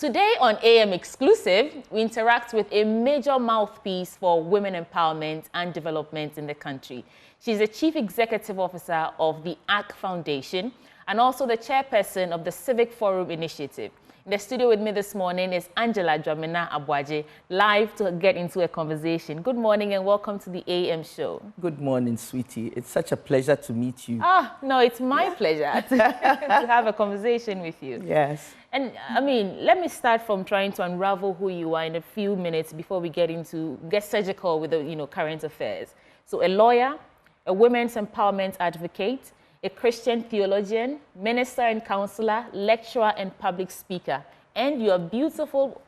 Today on AM Exclusive, we interact with a major mouthpiece for women empowerment and development in the country. She's the Chief Executive Officer of the ACT Foundation and also the Chairperson of the Civic Forum Initiative. In the studio with me this morning is Dwamena Aboagye, live to get into a conversation. Good morning and welcome to the AM show. Good morning, sweetie. It's such a pleasure to meet you. No, it's my pleasure to have a conversation with you. Yes. And I mean, let me start from trying to unravel who you are in a few minutes before we get surgical with the current affairs. So a lawyer, a women's empowerment advocate, a Christian theologian, minister and counselor, lecturer and public speaker. And you are beautiful,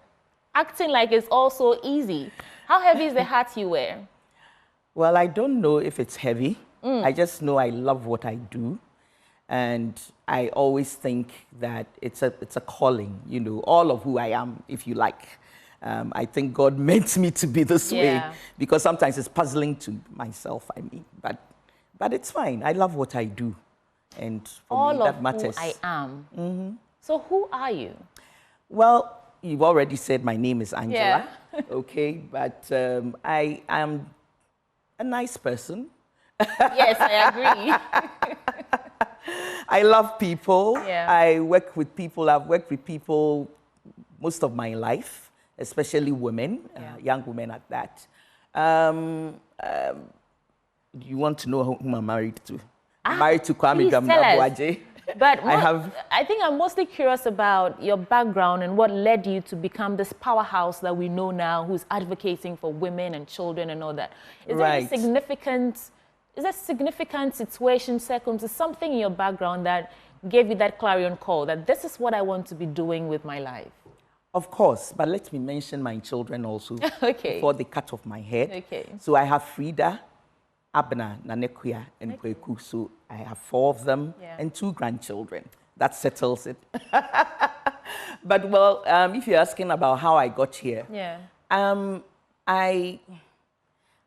acting like it's all so easy. How heavy is the hat you wear? Well, I don't know if it's heavy. I just know I love what I do. And I always think that it's a calling, all of who I am, if you like. I think God meant me to be this way because sometimes it's puzzling to myself, but it's fine. I love what I do. And for me, that matters. All of who I am. So who are you? Well, you've already said my name is Angela. Okay, but I am a nice person. Yes, I agree. I love people. Yeah. I work with people. I've worked with people most of my life, especially women, young women at that. You want to know whom I'm married to? I'm married to Dwamena Aboagye. But I think I'm mostly curious about your background and what led you to become this powerhouse that we know now, who's advocating for women and children and all that. Is there a significant situation, circumstance, something in your background that gave you that clarion call that this is what I want to be doing with my life? Of course, but let me mention my children also before they cut off my head. Okay. So I have Frida, Abna, Nanekuya, and Kweku. So I have 4 of them and 2 grandchildren. That settles it. But well, if you're asking about how I got here,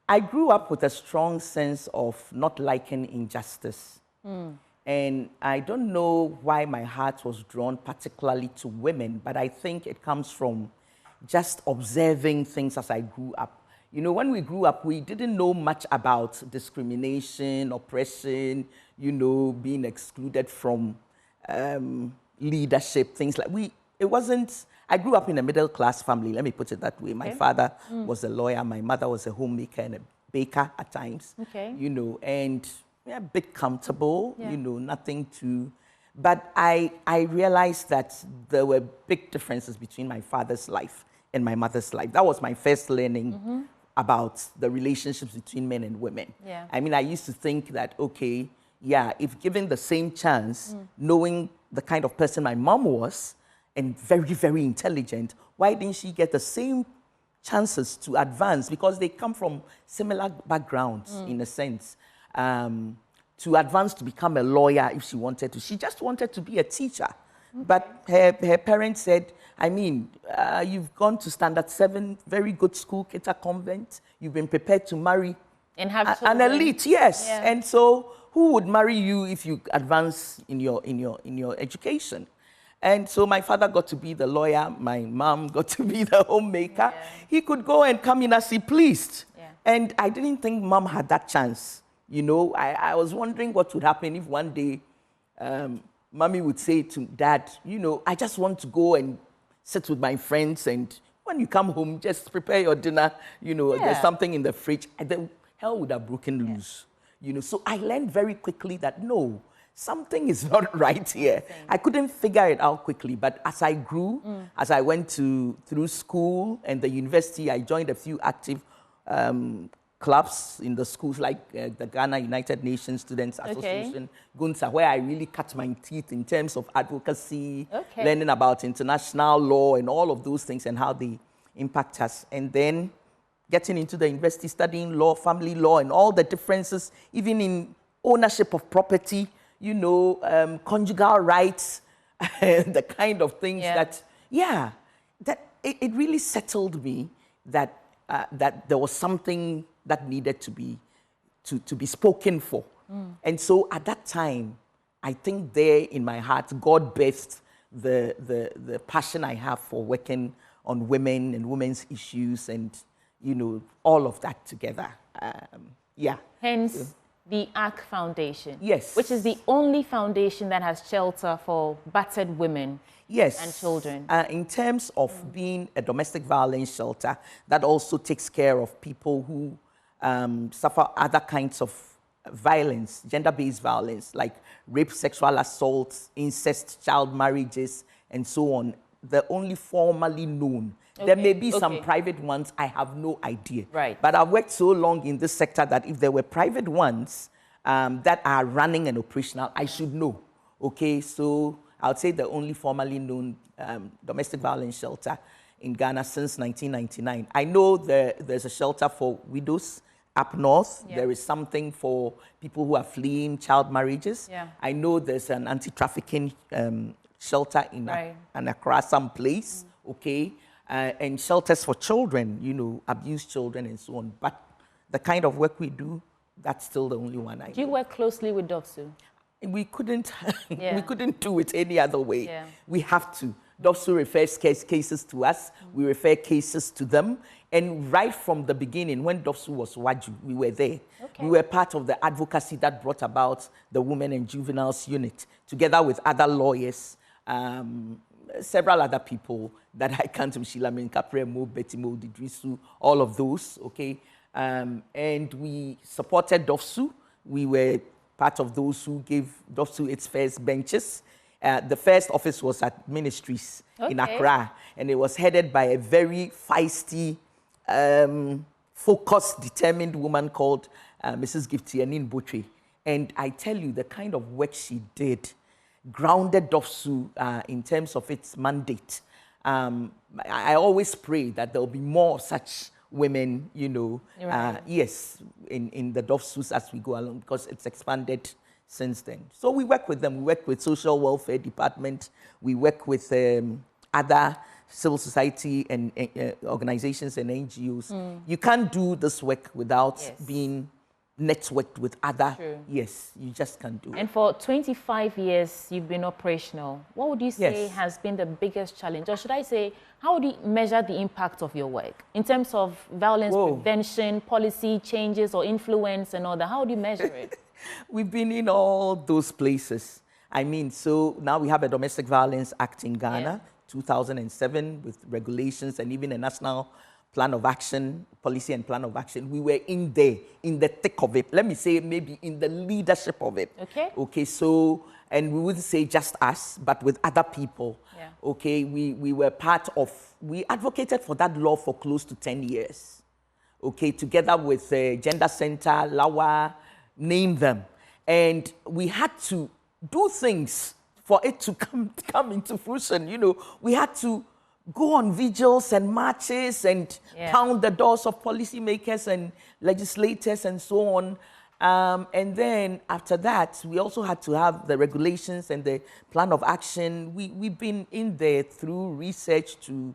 I grew up with a strong sense of not liking injustice. And I don't know why my heart was drawn particularly to women, but I think it comes from just observing things as I grew up. When we grew up, we didn't know much about discrimination, oppression, being excluded from leadership, things like I grew up in a middle-class family, let me put it that way. My father was a lawyer, my mother was a homemaker and a baker at times, and a bit comfortable, nothing too. But I realized that there were big differences between my father's life and my mother's life. That was my first learning about the relationships between men and women. I mean, I used to think that, if given the same chance, knowing the kind of person my mom was, and very, very intelligent, why didn't she get the same chances to advance? Because they come from similar backgrounds, in a sense. To advance to become a lawyer if she wanted to. She just wanted to be a teacher. But her parents said, you've gone to Standard 7, very good school, Kita Convent. You've been prepared to marry and have an elite, And so who would marry you if you advance in your education? And so my father got to be the lawyer, my mom got to be the homemaker. He could go and come in as he pleased. And I didn't think mom had that chance. I was wondering what would happen if one day mommy would say to dad, I just want to go and sit with my friends, and when you come home, just prepare your dinner. There's something in the fridge. And the hell would have broken loose. So I learned very quickly that no, something is not right here. I couldn't figure it out quickly, but as I grew, as I went through school and the university, I joined a few active clubs in the schools like the Ghana United Nations Students Association, GUNSA, where I really cut my teeth in terms of advocacy, learning about international law and all of those things and how they impact us. And then getting into the university, studying law, family law, and all the differences, even in ownership of property, conjugal rights, the kind of things that it really settled me that there was something that needed to be spoken for. And so at that time, I think there in my heart, God birthed the passion I have for working on women and women's issues and, you know, all of that together. Yeah. Hence, the ACK Foundation. Yes. Which is the only foundation that has shelter for battered women. Yes. And children. In terms of being a domestic violence shelter, that also takes care of people who suffer other kinds of violence, gender-based violence, like rape, sexual assaults, incest, child marriages, and so on. They're only formally known. Okay. There may be some private ones, I have no idea. Right. But I've worked so long in this sector that if there were private ones that are running and operational, I should know. Okay, so I would say the only formally known domestic violence shelter in Ghana since 1999. I know there's a shelter for widows up north. Yeah. There is something for people who are fleeing child marriages. Yeah. I know there's an anti-trafficking shelter in Accra, some place, okay? And shelters for children, you know, abused children and so on. But the kind of work we do, that's still the only one I do. Do you work closely with DOVSU? We couldn't, we couldn't do it any other way. Yeah. We have to. DOVSU refers cases to us. We refer cases to them. And right from the beginning, when DOVSU was WAJU, we were there. Okay. We were part of the advocacy that brought about the Women and Juveniles Unit, together with other lawyers, several other people that I can't, Sheila Kapre, Mo, Betty Mo, Didrisu, all of those, okay? And we supported DOVSU. We were part of those who gave DOVSU its first benches. The first office was at Ministries in Accra, and it was headed by a very feisty, focused, determined woman called Mrs. Giftianin Botwe. And I tell you, the kind of work she did grounded DOVSU in terms of its mandate. I always pray that there will be more such women, you know, yes, in the DOVSUs as we go along, because it's expanded since then. So we work with them. We work with Social Welfare Department. We work with other civil society and organizations and NGOs. You can't do this work without being networked with other. Yes, you just can't do it. And for 25 years, you've been operational. What would you say has been the biggest challenge? Or should I say, how would you measure the impact of your work in terms of violence prevention, policy changes or influence and all that? How would you measure it? We've been in all those places. I mean, so now we have a Domestic Violence Act in Ghana, 2007, with regulations and even a national plan of action, policy and plan of action. We were in there, in the thick of it. Let me say maybe in the leadership of it. Okay. Okay, so, and we wouldn't say just us, but with other people. Yeah. Okay, we were part of, we advocated for that law for close to 10 years. Okay, together with Gender Center, LAWA, name them. And we had to do things for it to come into fruition. You know, we had to go on vigils and marches and pound the doors of policymakers and legislators and so on. And then after that, we also had to have the regulations and the plan of action. We've been in there through research to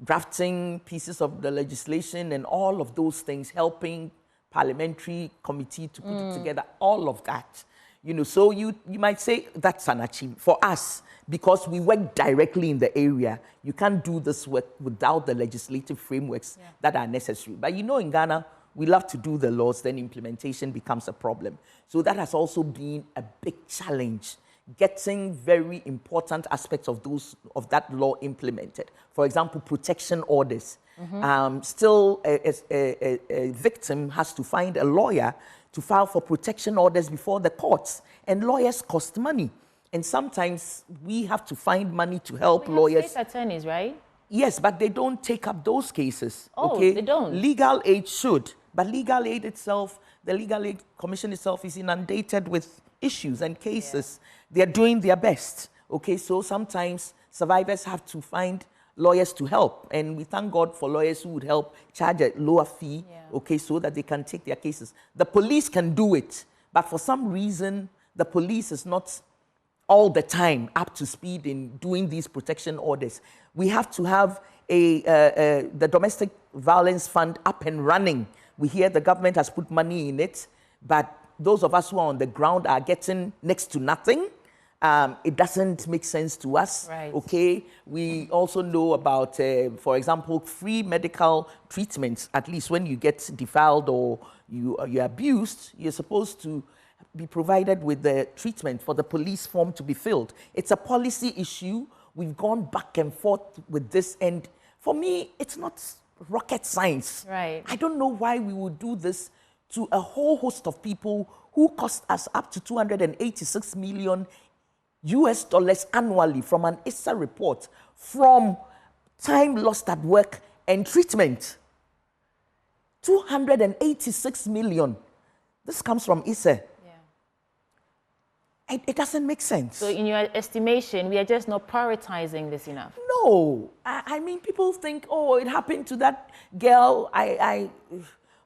drafting pieces of the legislation and all of those things, helping parliamentary committee to put it together, all of that. You know, so you might say that's an achievement for us because we work directly in the area. You can't do this work without the legislative frameworks that are necessary. But you know, in Ghana, we love to do the laws, then implementation becomes a problem. So that has also been a big challenge, getting very important aspects of that law implemented. For example, protection orders. Still, a victim has to find a lawyer to file for protection orders before the courts. And lawyers cost money. And sometimes we have to find money to help lawyers. State attorneys, right? Yes, but they don't take up those cases. Oh, okay? They don't? Legal aid should. But legal aid itself, the Legal Aid Commission itself is inundated with issues and cases. They're doing their best. Okay, so sometimes survivors have to find lawyers to help. And we thank God for lawyers who would help charge a lower fee, okay, so that they can take their cases. The police can do it, but for some reason, the police is not all the time up to speed in doing these protection orders. We have to have the Domestic Violence Fund up and running. We hear the government has put money in it, but those of us who are on the ground are getting next to nothing. It doesn't make sense to us, right. Okay? We also know about, for example, free medical treatments. At least when you get defiled or you're abused, you're supposed to be provided with the treatment for the police form to be filled. It's a policy issue. We've gone back and forth with this, and for me, it's not rocket science. Right. I don't know why we would do this to a whole host of people who cost us up to 286 million US dollars annually from an ISA report from time lost at work and treatment. 286 million. This comes from ISA. Yeah. It doesn't make sense. So in your estimation, we are just not prioritizing this enough? No. I mean, people think, oh, it happened to that girl.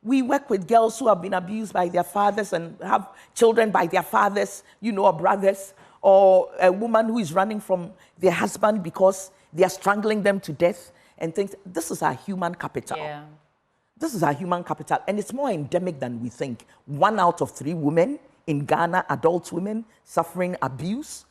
We work with girls who have been abused by their fathers and have children by their fathers, you know, or brothers, or a woman who is running from their husband because they are strangling them to death and things. This is our human capital. Yeah. This is our human capital, and it's more endemic than we think. 1 out of 3 women in Ghana, adult women, suffering abuse.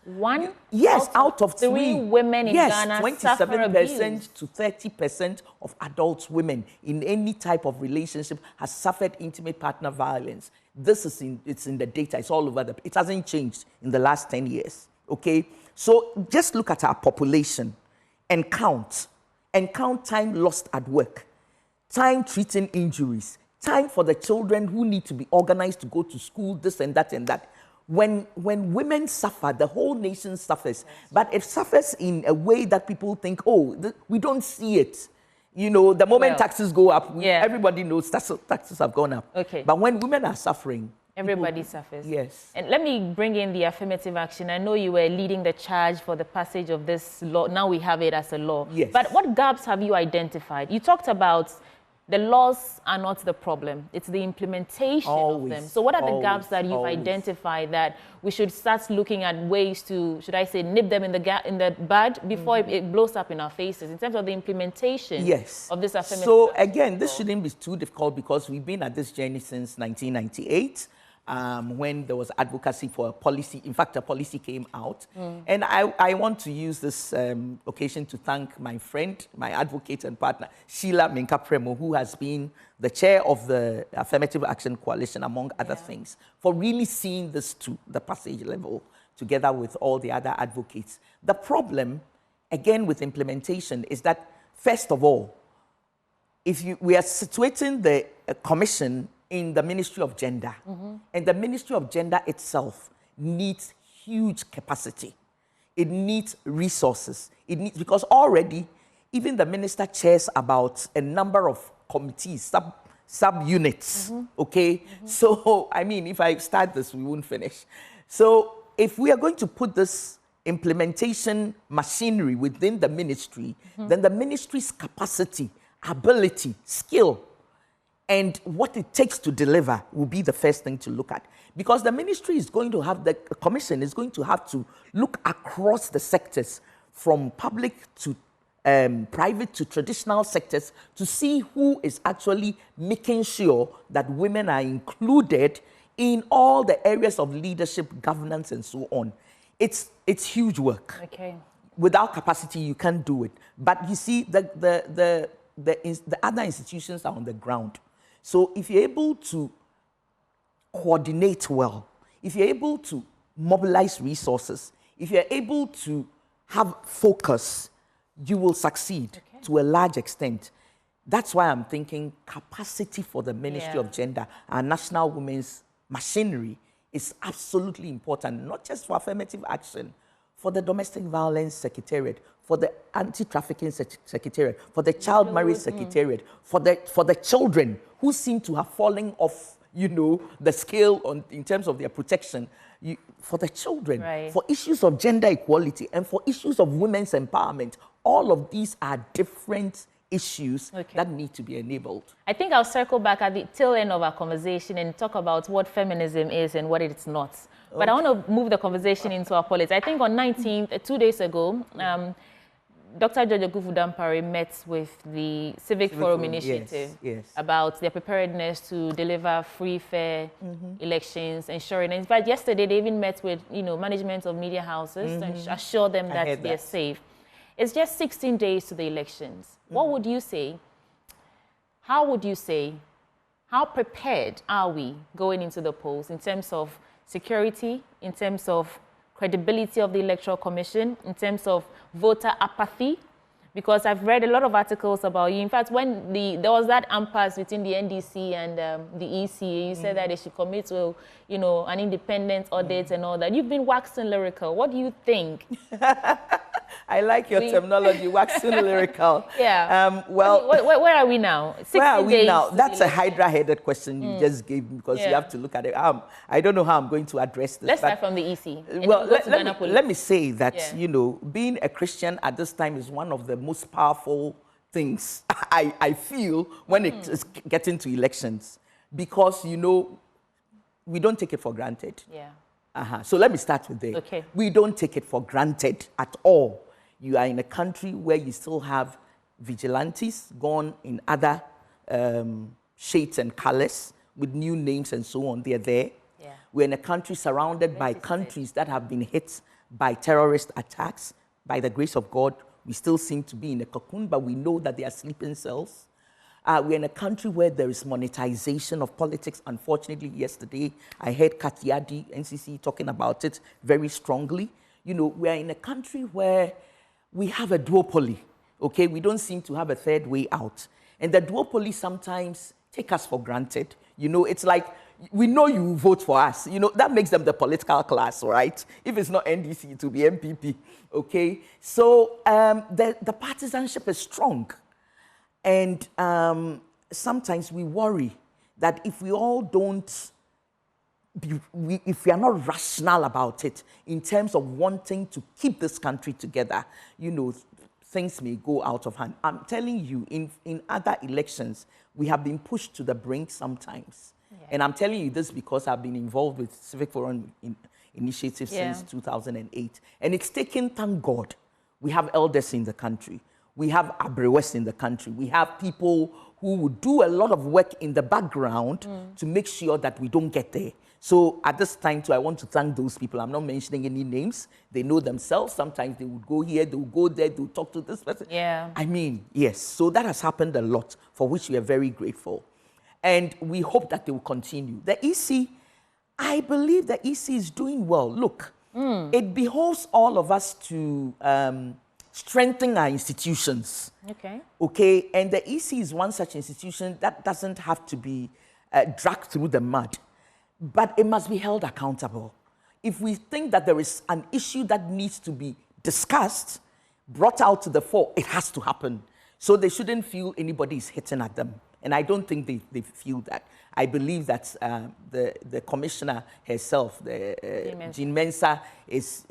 Yes, out of 3 women in Ghana suffer abuse. 27% to 30% of adult women in any type of relationship has suffered intimate partner violence. This is it's in the data. It's all over it hasn't changed in the last 10 years. Okay, so just look at our population and count time lost at work, time treating injuries, time for the children who need to be organized to go to school, this and that and that. When women suffer, the whole nation suffers. But it suffers in a way that people think, oh, we don't see it. You know, the moment taxes go up, everybody knows taxes have gone up. Okay. But when women are suffering, everybody suffers. Yes. And let me bring in the affirmative action. I know you were leading the charge for the passage of this law. Now we have it as a law. Yes. But what gaps have you identified? You talked about the laws are not the problem. It's the implementation of them. So what are the gaps that you've identified that we should start looking at ways to, should I say, nip them in the bud before it blows up in our faces in terms of the implementation of this affirmative So again, this shouldn't be too difficult because we've been at this journey since 1998. When there was advocacy for a policy. In fact, a policy came out. And I want to use this occasion to thank my friend, my advocate and partner, Sheila Menka-Premo, who has been the chair of the Affirmative Action Coalition, among other things, for really seeing this to the passage level together with all the other advocates. The problem, again, with implementation is that, first of all, we are situating the commission in the Ministry of Gender. And the Ministry of Gender itself needs huge capacity. It needs resources. Because already, even the minister chairs about a number of committees, sub-units, okay? So, I mean, if I start this, we won't finish. So, if we are going to put this implementation machinery within the ministry, then the ministry's capacity, ability, skill, and what it takes to deliver will be the first thing to look at. Because the ministry is going to have, the commission is going to have to look across the sectors from public to private to traditional sectors to see who is actually making sure that women are included in all the areas of leadership, governance, and so on. It's huge work. Okay. Without capacity, you can't do it. But you see, the other institutions are on the ground. So if you're able to coordinate well, if you're able to mobilize resources, if you're able to have focus, you will succeed to a large extent. That's why I'm thinking capacity for the Ministry of Gender and National Women's Machinery is absolutely important, not just for affirmative action, for the Domestic Violence Secretariat, for the Anti-Trafficking Secretariat, for the Child Marriage Secretariat, for the children who seem to have fallen off, you know, the scale in terms of their protection, for the children, for issues of gender equality, and for issues of women's empowerment. All of these are different issues that need to be enabled. I think I'll circle back at the tail end of our conversation and talk about what feminism is and what it's not. But I want to move the conversation into our politics. I think on 19th, 2 days ago, Dr. George Dampare met with the Civic Forum Initiative about their preparedness to deliver free, fair elections, ensuring. In fact, yesterday they even met with management of media houses to assure them that they're safe. It's just 16 days to the elections. What would you say? How would you say? How prepared are we going into the polls in terms of security, in terms of credibility of the Electoral Commission, in terms of voter apathy? Because I've read a lot of articles about you. In fact, when there was that impasse between the NDC and the EC, you said that they should commit to, an independent audit and all that. You've been waxing lyrical. What do you think? I like your terminology, waxing lyrical. Yeah. Well, where are we now? Where are we now? That's a Hydra-headed question you just gave me, because you have to look at it. I don't know how I'm going to address this. Let's start from the EC. Well, let me say that, being a Christian at this time is one of the most powerful things I feel when it is getting to elections, because, we don't take it for granted. Yeah. So let me start with that. Okay. We don't take it for granted at all. You are in a country where you still have vigilantes gone in other shades and colors with new names and so on. They're there. Yeah. We're in a country surrounded by countries that have been hit by terrorist attacks. By the grace of God, we still seem to be in a cocoon, but we know that they are sleeping cells. We're in a country where there is monetization of politics. Unfortunately, yesterday, I heard Katiadi, NCC, talking about it very strongly. We're in a country where we have a duopoly, okay? We don't seem to have a third way out. And the duopoly sometimes take us for granted. It's like, we know you vote for us. That makes them the political class, right? If it's not NDC, it will be MPP, okay? So the partisanship is strong. And sometimes we worry that if we all don't, if we are not rational about it in terms of wanting to keep this country together, things may go out of hand. I'm telling you, in other elections, we have been pushed to the brink sometimes. Yeah. And I'm telling you this because I've been involved with Civic Forum Initiative since 2008. And it's taken, thank God, we have elders in the country. We have abrewes in the country. We have people who would do a lot of work in the background to make sure that we don't get there. So at this time, too, I want to thank those people. I'm not mentioning any names. They know themselves. Sometimes they would go here, they would go there, they would talk to this person. Yeah. I mean, yes. So that has happened a lot, for which we are very grateful. And we hope that they will continue. The EC, I believe the EC is doing well. Look, it behoves all of us to strengthen our institutions. Okay. And the EC is one such institution that doesn't have to be dragged through the mud, but it must be held accountable. If we think that there is an issue that needs to be discussed, brought out to the fore, it has to happen. So they shouldn't feel anybody is hitting at them. And I don't think they feel that. I believe that the commissioner herself, Jean Mensah, is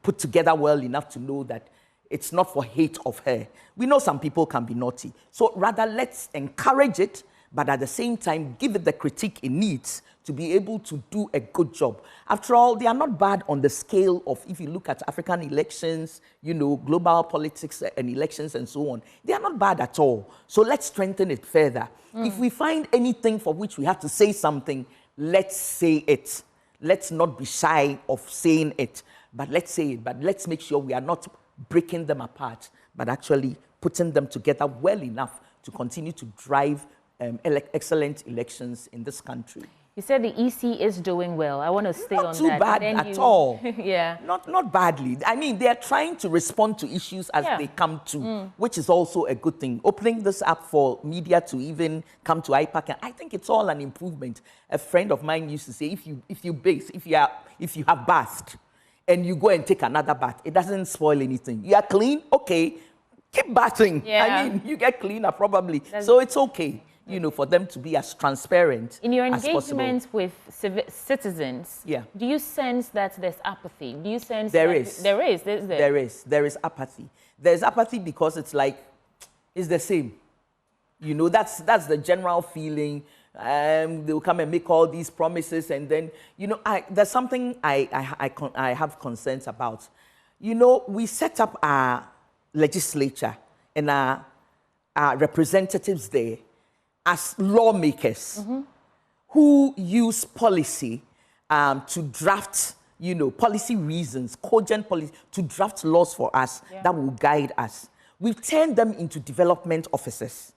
put together well enough to know that it's not for hate of her. We know some people can be naughty. So rather, let's encourage it, but at the same time, give it the critique it needs to be able to do a good job. After all, they are not bad on the scale of, if you look at African elections, global politics and elections and so on. They are not bad at all. So let's strengthen it further. If we find anything for which we have to say something, let's say it. Let's not be shy of saying it, but let's say it. But let's make sure we are not breaking them apart, but actually putting them together well enough to continue to drive excellent elections in this country. You said the EC is doing well. I want to stay on that. Not too bad at all. Yeah. Not badly. I mean, they are trying to respond to issues as they come to, which is also a good thing. Opening this up for media to even come to IPAC, I think it's all an improvement. A friend of mine used to say, if you have bathed, and you go and take another bath, it doesn't spoil anything. You are clean, okay, keep bathing. Yeah. I mean, you get cleaner probably. So it's okay, for them to be as transparent in your as engagement with citizens, do you sense that there's apathy? Do you sense there is apathy. There's apathy because it's like, it's the same. That's the general feeling. They'll come and make all these promises, and then, there's something I have concerns about. We set up our legislature and our representatives there as lawmakers who use policy to draft, policy reasons, cogent policy, to draft laws for us that will guide us. We've turned them into development officers.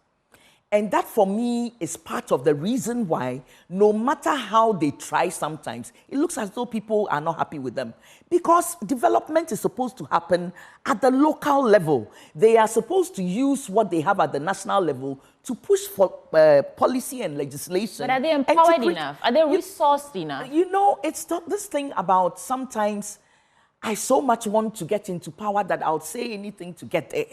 And that, for me, is part of the reason why, no matter how they try sometimes, it looks as though people are not happy with them. Because development is supposed to happen at the local level. They are supposed to use what they have at the national level to push for policy and legislation. But are they empowered enough? Are they resourced enough? It's not this thing about sometimes I so much want to get into power that I'll say anything to get there,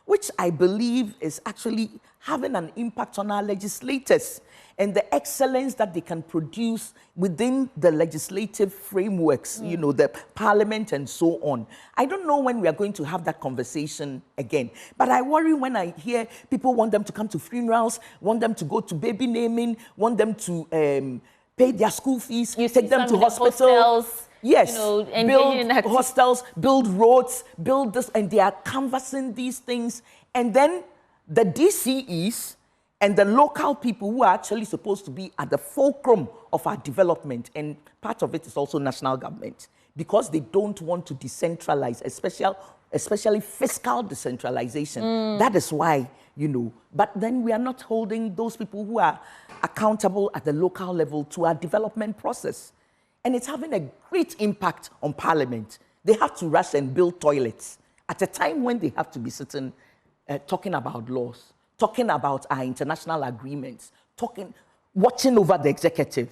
which I believe is actually having an impact on our legislators and the excellence that they can produce within the legislative frameworks, the parliament and so on. I don't know when we are going to have that conversation again, but I worry when I hear people want them to come to funerals, want them to go to baby naming, want them to pay their school fees, take them to hospitals. Yes, build hostels, build roads, build this, and they are canvassing these things. And then the DCEs and the local people who are actually supposed to be at the fulcrum of our development, and part of it is also national government, because they don't want to decentralize, especially fiscal decentralization. That is why, but then we are not holding those people who are accountable at the local level to our development process. And it's having a great impact on Parliament. They have to rush and build toilets at a time when they have to be sitting, talking about laws, talking about our international agreements, watching over the executive.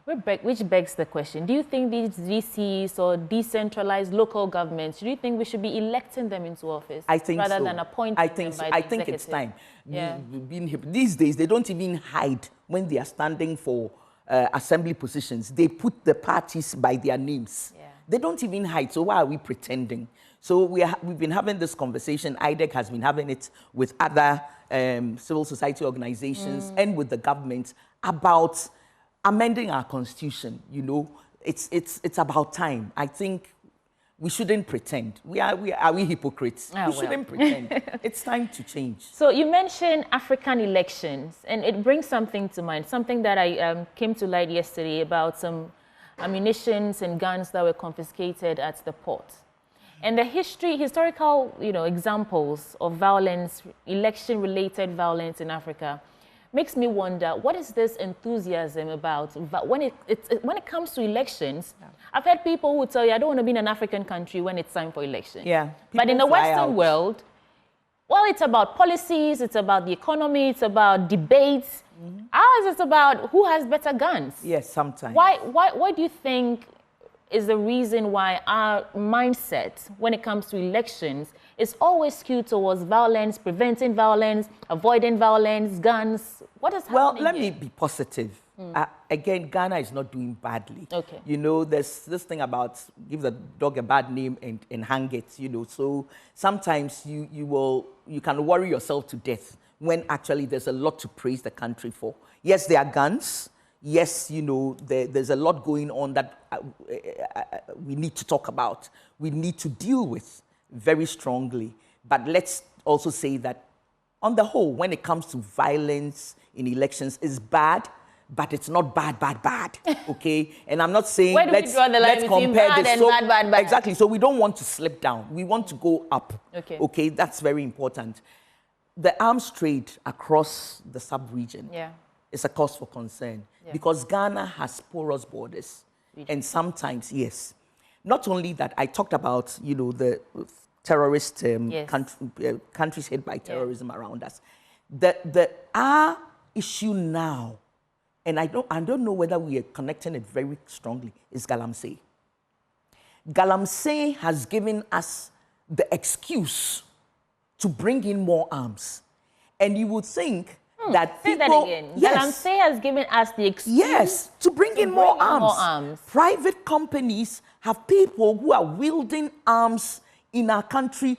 Which begs the question, do you think these DCs or decentralized local governments, do you think we should be electing them into office rather than appointing them by the executive? I think it's time. Yeah. These days, they don't even hide when they are standing for assembly positions. They put the parties by their names. Yeah. They don't even hide. So why are we pretending? So we've been having this conversation. IDEC has been having it with other civil society organizations and with the government about amending our constitution. It's about time. I think we shouldn't pretend. Are we hypocrites? We shouldn't pretend. It's time to change. So you mentioned African elections, and it brings something to mind, something that I came to light yesterday about some ammunitions and guns that were confiscated at the port. And the historical, examples of violence, election-related violence in Africa, makes me wonder, what is this enthusiasm about when it comes to elections? Yeah. I've heard people who tell you, I don't want to be in an African country when it's time for election. Yeah. But in the Western world, well, it's about policies, it's about the economy, it's about debates. Ours is about who has better guns. Yes, sometimes. Why do you think is the reason why our mindset when it comes to elections is always skewed towards violence, preventing violence, avoiding violence, guns? What is happening? Well, let me be positive. Again, Ghana is not doing badly. Okay. There's this thing about give the dog a bad name and hang it, So sometimes you can worry yourself to death when actually there's a lot to praise the country for. Yes, there are guns. Yes, there's a lot going on that we need to talk about. We need to deal with very strongly. But let's also say that on the whole, when it comes to violence in elections, it's bad, but it's not bad, okay? And I'm not saying let's compare bad and bad. Exactly, so we don't want to slip down. We want to go up, okay? That's very important. The arms trade across the sub-region is a cause for concern because Ghana has porous borders. And sometimes, yes, not only that, I talked about, the terrorist countries hit by terrorism around us. Our issue now, and I don't know whether we are connecting it very strongly, is Galamsey. Galamsey has given us the excuse to bring in more arms. And you would think that say people... that again. Galamsey has given us the excuse... Yes, to bring in more arms. Private companies have people who are wielding arms in our country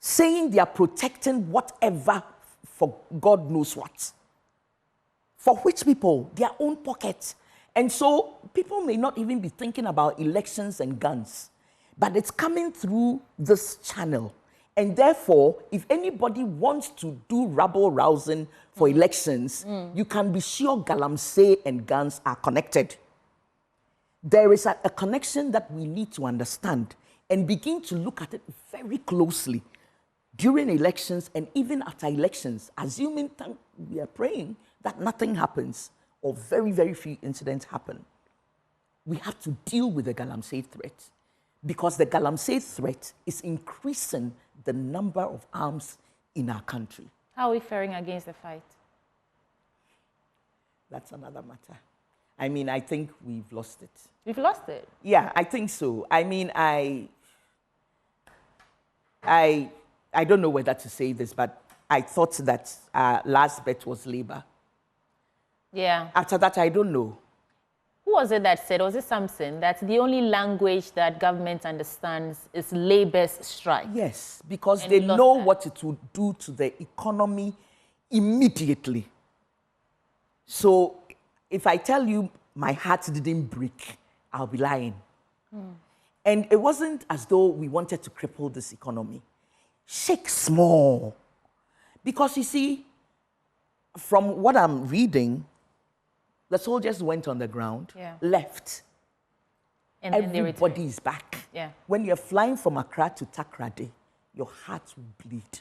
saying they are protecting whatever for God knows what. For which people? Their own pockets. And so people may not even be thinking about elections and guns, but it's coming through this channel. And therefore, if anybody wants to do rabble-rousing for elections, you can be sure Galamsey and guns are connected. There is a connection that we need to understand and begin to look at it very closely during elections and even after elections, assuming we are praying that nothing happens or very, very few incidents happen. We have to deal with the Galamsey threat because the Galamsey threat is increasing the number of arms in our country. How are we faring against the fight? That's another matter. I mean, I think we've lost it. We've lost it? Yeah, I think so. I mean, I don't know whether to say this, but I thought that last bet was Labour. Yeah. After that, I don't know. Who was it that said, was it Samson, that the only language that government understands is Labour's strike? Yes, because they know what it will do to the economy immediately. So if I tell you my heart didn't break, I'll be lying. And it wasn't as though we wanted to cripple this economy. Shake small. Because you see, from what I'm reading, the soldiers went on the ground, left. And everybody is back. Yeah. When you're flying from Accra to Takoradi, your heart will bleed.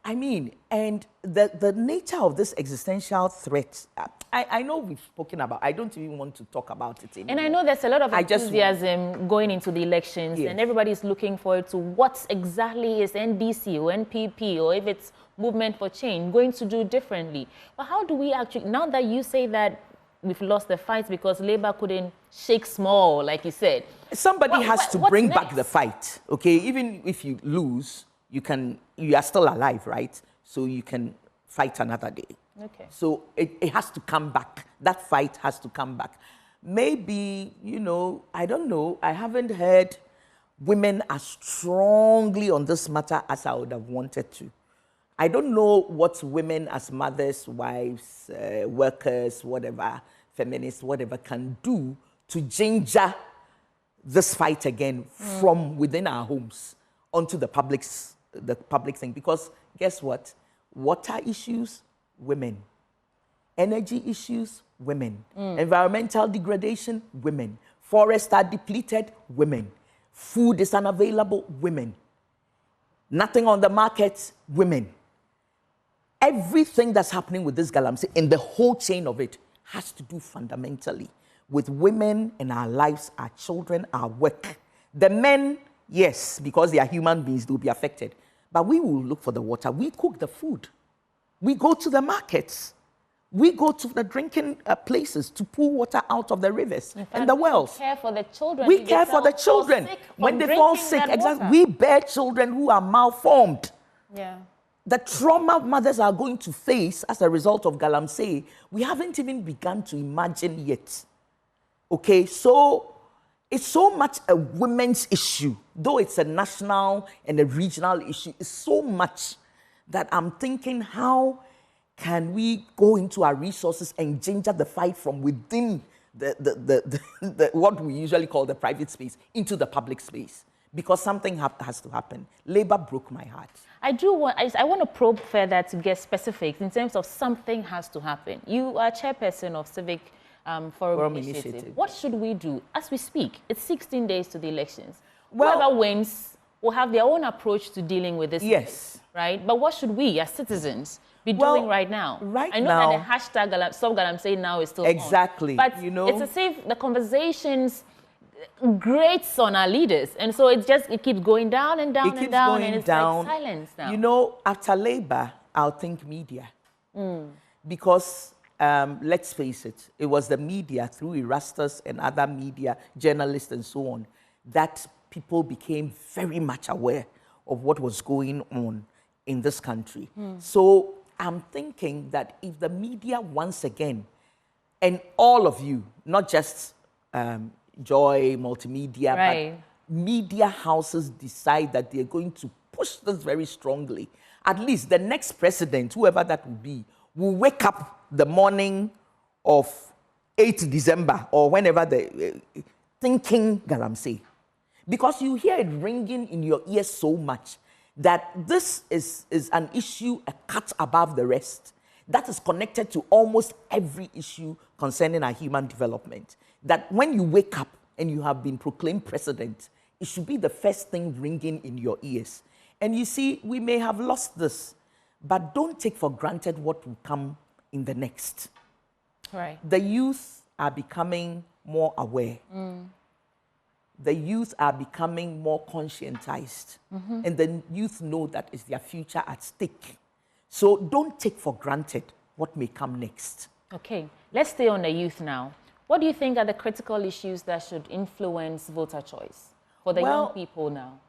I mean, and the nature of this existential threat, I know we've spoken about, I don't even want to talk about it anymore. And I know there's a lot of enthusiasm going into the elections, and everybody's looking forward to what exactly is NDC or NPP, or if it's Movement for Change, going to do differently. But how do we actually, now that you say that we've lost the fight because Labour couldn't shake small, like you said. Somebody has to bring back the fight, okay? Even if you lose, you are still alive, right? So you can fight another day. Okay. So it has to come back. That fight has to come back. Maybe, I don't know. I haven't heard women as strongly on this matter as I would have wanted to. I don't know what women as mothers, wives, workers, whatever, feminists, whatever, can do to ginger this fight again from within our homes onto the public thing. Because guess what? Water issues, women. Energy issues, women. Environmental degradation, women. Forests are depleted, women. Food is unavailable, women. Nothing on the market, women. Everything that's happening with this Galamsey and the whole chain of it has to do fundamentally with women and our lives, our children, our work. The men, yes, because they are human beings, they'll be affected. But we will look for the water. We cook the food. We go to the markets. We go to the drinking places to pull water out of the rivers and the wells. We care for the children. We care for the children. When they fall sick, exactly, we bear children who are malformed. Yeah. The trauma mothers are going to face as a result of Galamsey, we haven't even begun to imagine yet. Okay, so it's so much a women's issue, though it's a national and a regional issue. It's so much that I'm thinking, how can we go into our resources and ginger the fight from within the what we usually call the private space into the public space? Because something has to happen. Labour broke my heart. I want to probe further to get specifics in terms of something has to happen. You are chairperson of Civic Forum Initiative. What should we do as we speak? It's 16 days to the elections. Well, whoever wins will have their own approach to dealing with this. Yes. Thing, right? But what should we as citizens be doing right now? I know that the hashtag Stop Galamsey now is still exactly. on. But it's as if the conversations grates on our leaders, and so it keeps going down and down and down, and it's like silence now. After Labour, I'll think media, because let's face it, it was the media through Erastus and other media journalists and so on that people became very much aware of what was going on in this country. So I'm thinking that if the media once again, and all of you, not just Joy, multimedia, but media houses decide that they're going to push this very strongly, at least the next president, whoever that will be, will wake up the morning of 8th December or whenever thinking Galamsey. Because you hear it ringing in your ears so much that this is an issue a cut above the rest that is connected to almost every issue concerning our human development. That when you wake up and you have been proclaimed president, it should be the first thing ringing in your ears. And you see, we may have lost this, but don't take for granted what will come in the next. Right. The youth are becoming more aware. The youth are becoming more conscientized. And the youth know that it's their future at stake. So don't take for granted what may come next. Okay, let's stay on the youth now. What do you think are the critical issues that should influence voter choice for the young people now?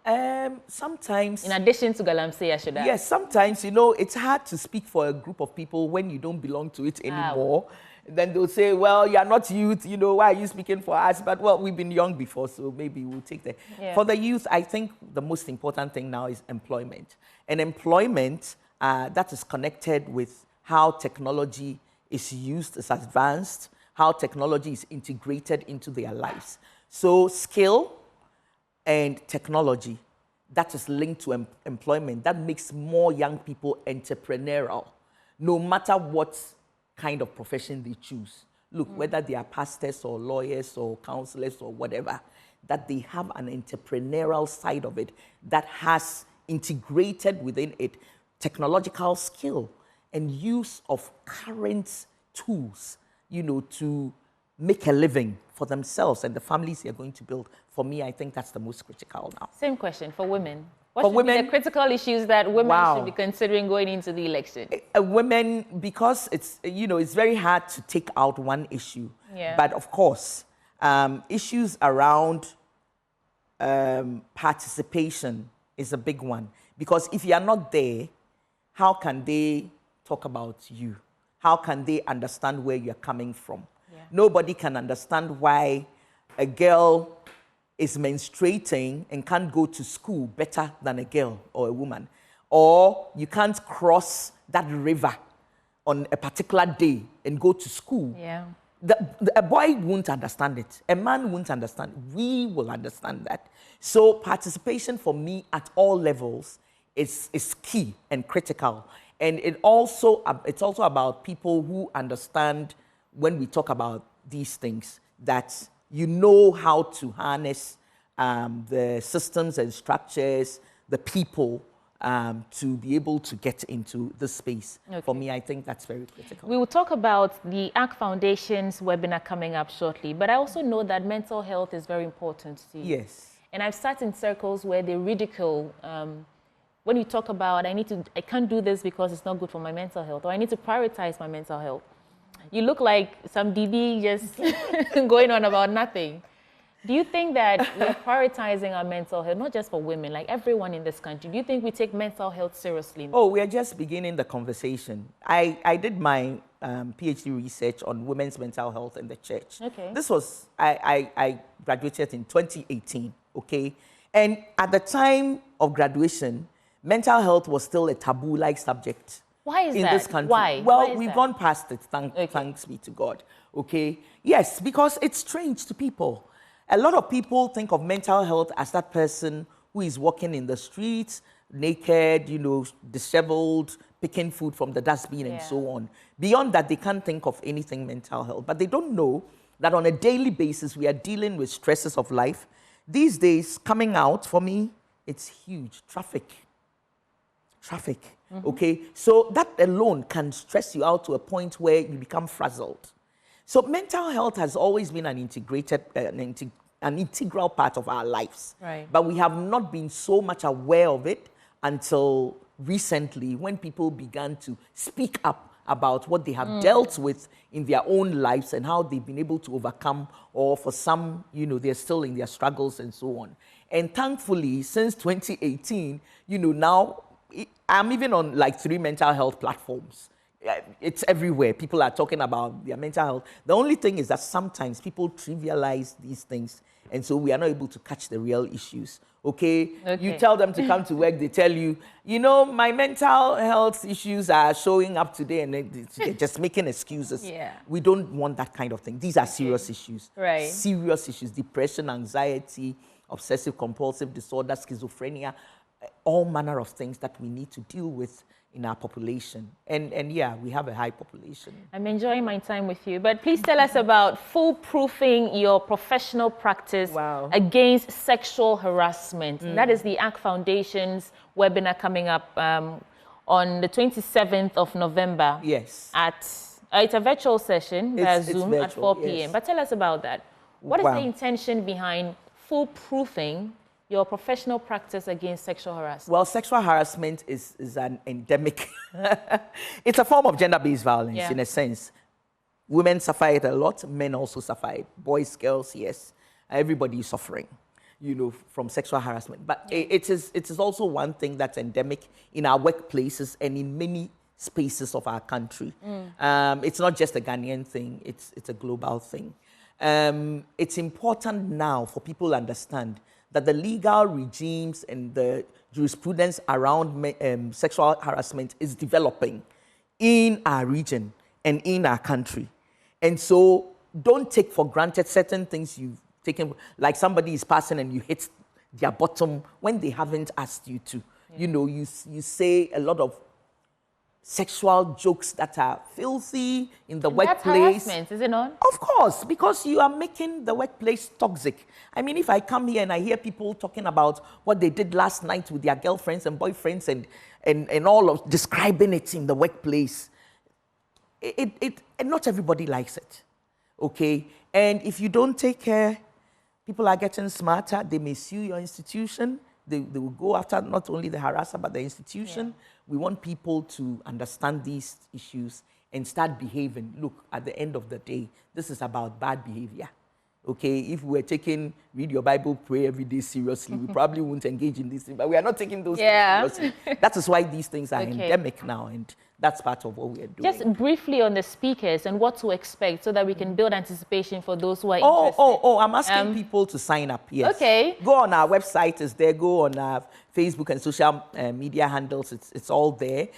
Sometimes... In addition to Galamsey, I should add. Yes, sometimes, you know, it's hard to speak for a group of people when you don't belong to it anymore. Then they'll say, well, you're not youth, you know, why are you speaking for us? But, well, we've been young before, so maybe we'll take that. Yeah. For the youth, I think the most important thing now is employment. And employment, that is connected with how technology is used, is advanced, how technology is integrated into their lives. So skill and technology, that is linked to employment, that makes more young people entrepreneurial, no matter what kind of profession they choose. Look, whether they are pastors or lawyers or counselors or whatever, that they have an entrepreneurial side of it that has integrated within it technological skill and use of current tools, you know, to make a living for themselves and the families they're going to build. For me, I think that's the most critical now. Same question for women. What should be the critical issues that women should be considering going into the election? Women, because it's, you know, it's very hard to take out one issue. Yeah. But of course, issues around participation is a big one. Because if you are not there, how can they talk about you? How can they understand where you're coming from? Yeah. Nobody can understand why a girl is menstruating and can't go to school better than a girl or a woman. Or you can't cross that river on a particular day and go to school. Yeah. A boy won't understand it. A man won't understand. We will understand that. So participation for me at all levels is key and critical. And it's also about people who understand when we talk about these things, that you know how to harness the systems and structures, the people, to be able to get into this space. Okay. For me, I think that's very critical. We will talk about the ACT Foundation's webinar coming up shortly, but I also know that mental health is very important to you. Yes. And I've sat in circles where they ridicule when you talk about, I can't do this because it's not good for my mental health, or I need to prioritize my mental health. You look like some DB just going on about nothing. Do you think that we're prioritizing our mental health, not just for women, like everyone in this country? Do you think we take mental health seriously? Oh, we are just beginning the conversation. I did my PhD research on women's mental health in the church. Okay. This was, I graduated in 2018, okay? And at the time of graduation, mental health was still a taboo-like subject. Why is that? In this country. Why? Well, we've gone past it, thanks be to God, okay? Yes, because it's strange to people. A lot of people think of mental health as that person who is walking in the streets, naked, you know, disheveled, picking food from the dustbin and so on. Beyond that, they can't think of anything mental health. But they don't know that on a daily basis, we are dealing with stresses of life. These days, coming out, for me, it's huge. Traffic. Okay? So that alone can stress you out to a point where you become frazzled. So mental health has always been an integrated, an integral part of our lives. Right. But we have not been so much aware of it until recently, when people began to speak up about what they have dealt with in their own lives and how they've been able to overcome, or for some, you know, they're still in their struggles and so on. And thankfully, since 2018, you know, now I'm even on like 3 mental health platforms. It's everywhere. People are talking about their mental health. The only thing is that sometimes people trivialize these things, and so we are not able to catch the real issues. Okay? You tell them to come to work, they tell you, you know, my mental health issues are showing up today, and they're just making excuses. Yeah. We don't want that kind of thing. These are serious issues. Right. Serious issues. Depression, anxiety, obsessive compulsive disorder, schizophrenia, all manner of things that we need to deal with in our population. And yeah, we have a high population. I'm enjoying my time with you, but please tell us about foolproofing your professional practice against sexual harassment. That is the ACT Foundation's webinar coming up on the 27th of November. Yes. It's a virtual session via Zoom virtual, at 4 p.m. yes. But tell us about that. What is the intention behind foolproofing your professional practice against sexual harassment? Well, sexual harassment is an endemic. It's a form of gender-based violence, in a sense. Women suffer it a lot. Men also suffer it. Boys, girls, yes. Everybody is suffering, you know, from sexual harassment. But it is also one thing that's endemic in our workplaces and in many spaces of our country. It's not just a Ghanaian thing. It's a global thing. It's important now for people to understand that the legal regimes and the jurisprudence around sexual harassment is developing in our region and in our country. And so don't take for granted certain things you've taken, like somebody is passing and you hit their bottom when they haven't asked you to. You know, you say a lot of sexual jokes that are filthy in the workplace. That's harassment, is it not? Of course, because you are making the workplace toxic. I mean, if I come here and I hear people talking about what they did last night with their girlfriends and boyfriends and all of describing it in the workplace, and not everybody likes it, okay? And if you don't take care, people are getting smarter. They may sue your institution. They will go after not only the harasser, but the institution. We want people to understand these issues and start behaving. Look, at the end of the day, this is about bad behavior. Okay, if we were taking read your Bible, pray every day seriously, we probably wouldn't engage in these things, but we are not taking those things seriously. That is why these things are endemic now, and that's part of what we are doing. Just briefly on the speakers and what to expect so that we can build anticipation for those who are interested. I'm asking people to sign up, yes. Okay. Go on our website, it's there. Go on our Facebook and social media handles, it's all there.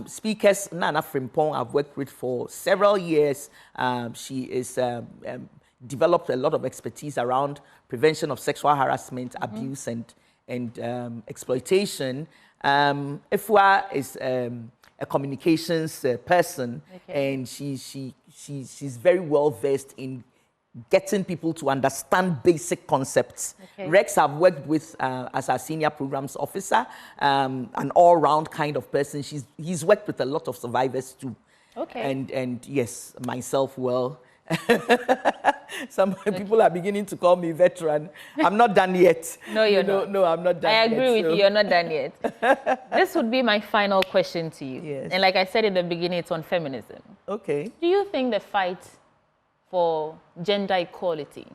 Speakers, Nana Frimpong, I've worked with for several years. She is developed a lot of expertise around prevention of sexual harassment, abuse, and exploitation. Ifwa is a communications person, and she's very well versed in getting people to understand basic concepts. Rex I've worked with as our senior programs officer, an all-round kind of person. He's worked with a lot of survivors too. And yes, myself, well, some people are beginning to call me veteran. I'm not done yet. No, you're not. No, I'm not done yet. I agree with you. You're not done yet. This would be my final question to you. Yes. And like I said in the beginning, it's on feminism. Okay. Do you think the fight for gender equality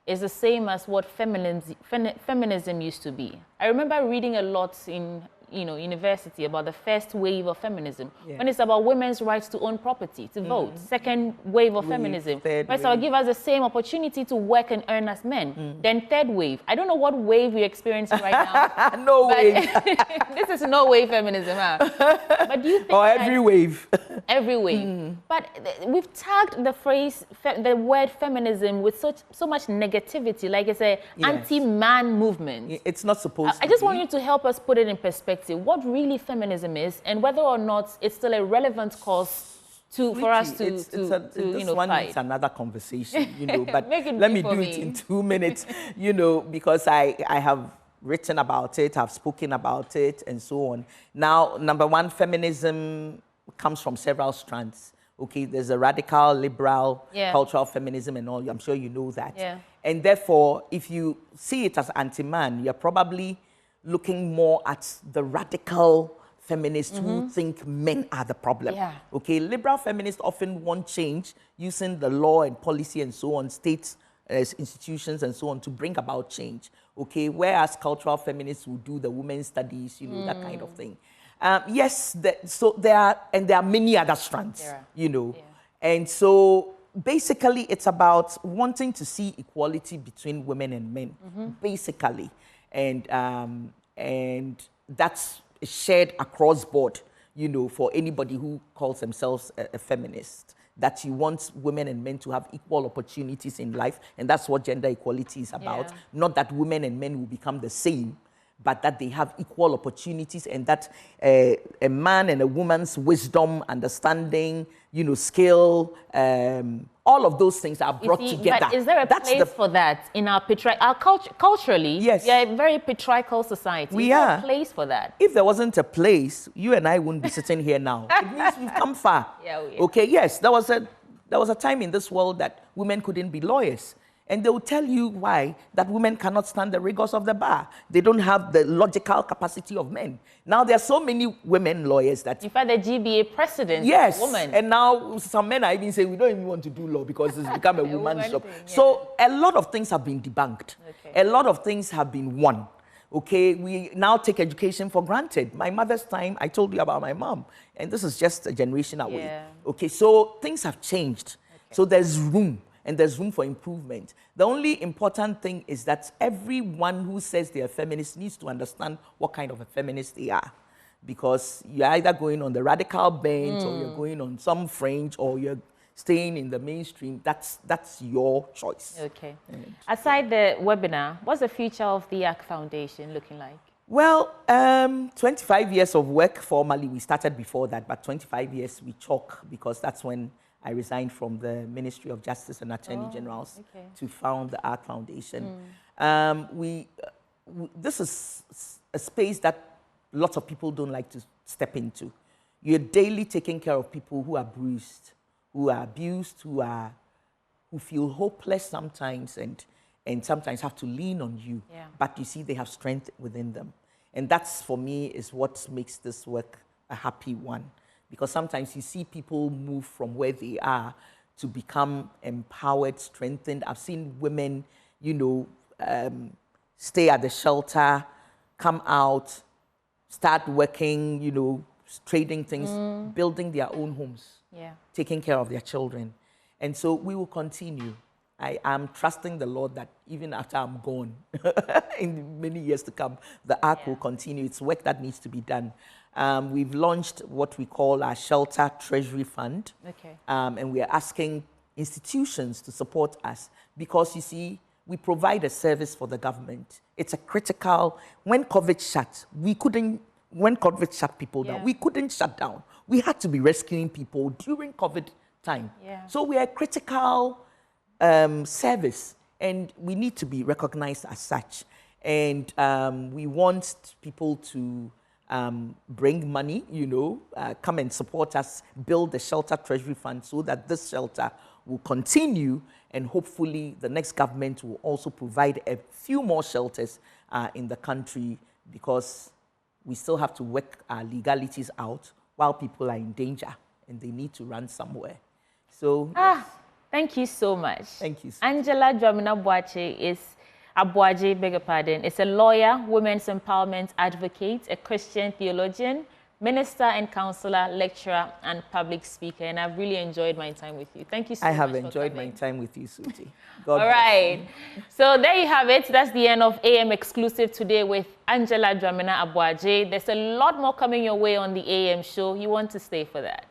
is the same as what feminism used to be? I remember reading a lot in university about the first wave of feminism, when it's about women's rights to own property, to vote. Second wave of feminism, first of all, give us the same opportunity to work and earn as men. Then third wave. I don't know what wave we're experiencing right now. No wave. This is no wave feminism, huh? But do you think every wave. Every wave. But we've tagged the phrase, the word feminism with so much negativity, like it's a anti-man movement. It's not supposed to I just want you to help us put it in perspective. What really feminism is, and whether or not it's still a relevant cause for us to this one fight. It's another conversation, but let me do it in 2 minutes, because I have written about it, I've spoken about it, and so on. Now, number one, feminism comes from several strands. Okay, there's a radical, liberal, cultural feminism and all. I'm sure you know that. And therefore, if you see it as anti-man, you're probably looking more at the radical feminists who think men are the problem. Okay, liberal feminists often want change using the law and policy and so on, states, institutions and so on to bring about change. Okay, whereas cultural feminists will do the women's studies, that kind of thing. Yes, so there are many other strands, and so basically it's about wanting to see equality between women and men, basically. And that's shared across board, for anybody who calls themselves a feminist. that you want women and men to have equal opportunities in life, and that's what gender equality is about. Yeah. Not that women and men will become the same, but that they have equal opportunities, and that a man and a woman's wisdom, understanding, skill, all of those things are brought together. But is there a place for that in our culturally? Yes. We are a very patriarchal society. We is there are. a place for that? If there wasn't a place, you and I wouldn't be sitting here now. It means we've come far. Yeah, we are. Okay, yes, there was a time in this world that women couldn't be lawyers. And they will tell you why, that women cannot stand the rigors of the bar. They don't have the logical capacity of men. Now there are so many women lawyers that... In fact, the GBA president yes, is a woman. And now some men are even saying, we don't even want to do law because it's become a woman's job. Thing, yeah. So a lot of things have been debunked. Okay. A lot of things have been won. Okay, we now take education for granted. My mother's time, I told you about my mom, and this is just a generation away. Yeah. Okay, so things have changed. Okay. So there's room. And there's room for improvement. The only important thing is that everyone who says they are feminist needs to understand what kind of a feminist they are. Because you're either going on the radical bent, or you're going on some fringe, or you're staying in the mainstream. That's your choice. Okay. Aside the webinar, what's the future of the ACK Foundation looking like? Well, 25 years of work formally. We started before that, but 25 years we chalk, because that's when I resigned from the Ministry of Justice and Attorney Generals to found the ACK Foundation. This is a space that lots of people don't like to step into. You're daily taking care of people who are bruised, who are abused, who feel hopeless sometimes, and sometimes have to lean on you. Yeah. But you see they have strength within them. And that's, for me, is what makes this work a happy one. Because sometimes you see people move from where they are to become empowered, strengthened. I've seen women, stay at the shelter, come out, start working, trading things, building their own homes, taking care of their children. And so we will continue. I am trusting the Lord that even after I'm gone, in many years to come, the ACK will continue. It's work that needs to be done. We've launched what we call our Shelter Treasury Fund. Okay. And we are asking institutions to support us because, you see, we provide a service for the government. It's a critical... When COVID shut, when COVID shut people down, we couldn't shut down. We had to be rescuing people during COVID time. Yeah. So we are a critical service, and we need to be recognized as such. And we want people to bring money, come and support us, build the Shelter Treasury Fund so that this shelter will continue, and hopefully the next government will also provide a few more shelters in the country, because we still have to work our legalities out while people are in danger and they need to run somewhere. So... Thank you so much. Thank you. Angela Dwamena Aboagye, beg your pardon, is a lawyer, women's empowerment advocate, a Christian theologian, minister and counselor, lecturer, and public speaker. And I've really enjoyed my time with you. Thank you so much. I have enjoyed my time with you, Suti. All right. So there you have it. That's the end of AM Exclusive today with Angela Dwamena Aboagye. There's a lot more coming your way on the AM show. You want to stay for that.